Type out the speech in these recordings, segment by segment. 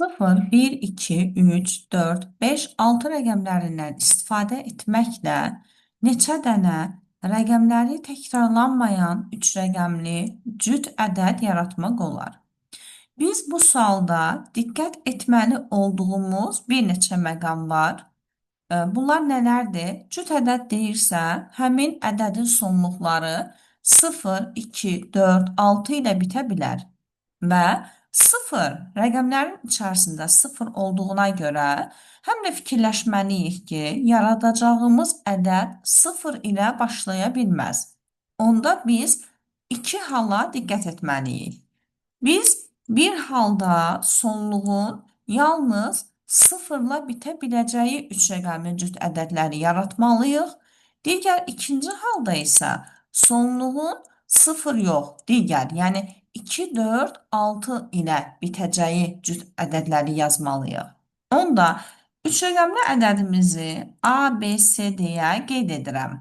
0, 1, 2, 3, 4, 5, 6 rəqəmlərindən istifadə etməklə neçə dənə rəqəmləri təkrarlanmayan 3 rəqəmli cüt ədəd yaratmaq olar? Biz bu sualda diqqət etməli olduğumuz bir neçə məqam var. Bunlar nələrdir? Cüt ədəd deyirsə, həmin ədədin sonluqları 0, 2, 4, 6 ilə bitə bilər və 0 rəqəmlərin içərisində 0 olduğuna görə həm də fikirləşməliyik ki, yaradacağımız ədəd 0 ilə başlaya bilməz. Onda biz iki hala diqqət etməliyik. Biz bir halda sonluğun yalnız sıfırla bitə biləcəyi 3 rəqəmli cüt ədədləri yaratmalıyıq. İkinci halda isə sonluğun 0 yox, yəni 2, 4, 6 ilə bitəcəyi cüt ədədləri yazmalıyıq. Onda 3 rəqəmli ədədimizi A, B, C deyə qeyd edirəm.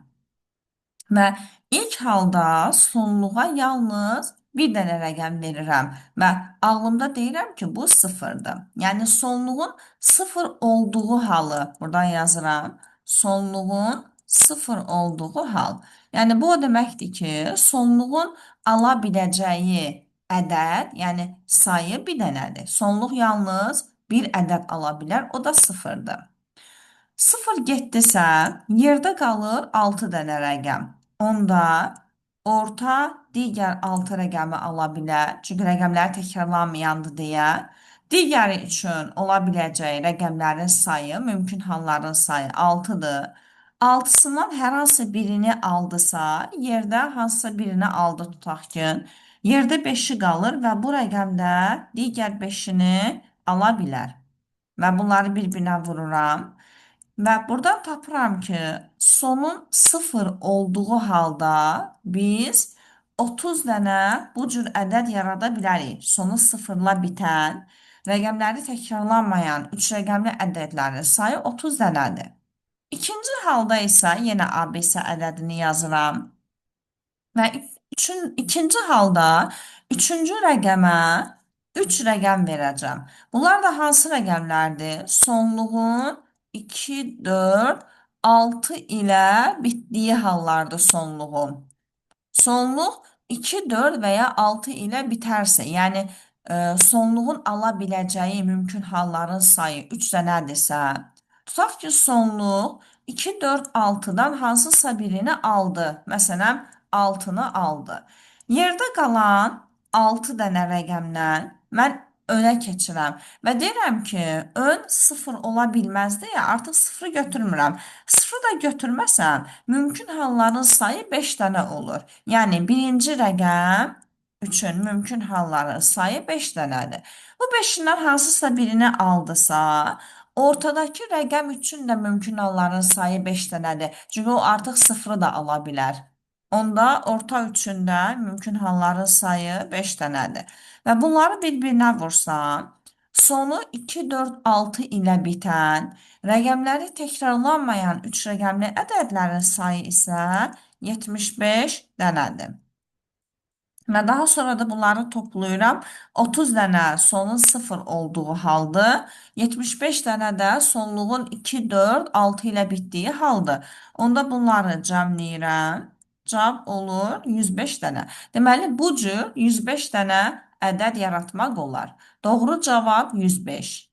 Və ilk halda sonluğa yalnız bir dənə rəqəm verirəm və ağlımda deyirəm ki, bu sıfırdır. Yəni sonluğun sıfır olduğu halı buradan yazıram. Sonluğun sıfır olduğu hal. Yəni bu o deməkdir ki, sonluğun ala biləcəyi ədəd, yəni sayı bir dənədir. Sonluq yalnız bir ədəd ala bilər, o da sıfırdır. 0 getdisə, yerdə qalır 6 dənə rəqəm. Onda orta digər 6 rəqəmi ala bilər. Çünki rəqəmləri təkrarlanmayandır deyə. Digəri üçün ola biləcək rəqəmlərin sayı, mümkün halların sayı 6-dır. 6-sından hər hansı birini aldısa, yerdə hansısa birini aldı tutaq ki, yerdə 5-i qalır və bu rəqəmdə digər 5-ini ala bilər. Və bunları bir-birinə vururam. Və buradan tapıram ki, sonun 0 olduğu halda biz 30 dənə bu cür ədəd yarada bilərik. Sonu 0-la bitən, rəqəmləri təkrarlanmayan 3 rəqəmli ədədlərin sayı 30 dənədir. İkinci halda isə yenə ABC ədədini yazıram. Və ikinci halda üçüncü rəqəmə 3 rəqəm verəcəm. Bunlar da hansı rəqəmlərdir? Sonluğun 2, 4, 6 ilə bitdiyi hallardır sonluğun. Sonluq 2, 4 və ya 6 ilə bitərsə, yəni sonluğun ala biləcəyi mümkün halların sayı 3 dənədirsə, tutaq ki, sonluq 2, 4, 6-dan hansısa birini aldı. Məsələn, 6-nı aldı. Yerdə qalan 6 dənə rəqəmdən mən önə keçirəm və deyirəm ki, ön 0 ola bilməz deyə artıq 0-ı götürmürəm. 0-ı da götürməsəm, mümkün halların sayı 5 dənə olur. Yəni, birinci rəqəm üçün mümkün halların sayı 5 dənədir. Bu 5-dən hansısa birini aldısa, ortadakı rəqəm üçün də mümkün halların sayı 5 dənədir. Çünki o artıq 0-ı da ala bilər. Onda orta üçün də mümkün halların sayı 5 dənədir. Və bunları bir-birinə vursam, sonu 2, 4, 6 ilə bitən, rəqəmləri təkrarlanmayan 3 rəqəmli ədədlərin sayı isə 75 dənədir. Və daha sonra da bunları toplayıram. 30 dənə sonun 0 olduğu haldır. 75 dənə də sonluğun 2, 4, 6 ilə bitdiyi haldır. Onda bunları cəmləyirəm. Cavab olur 105 dənə. Deməli, bu cür 105 dənə ədəd yaratmaq olar. Doğru cavab 105.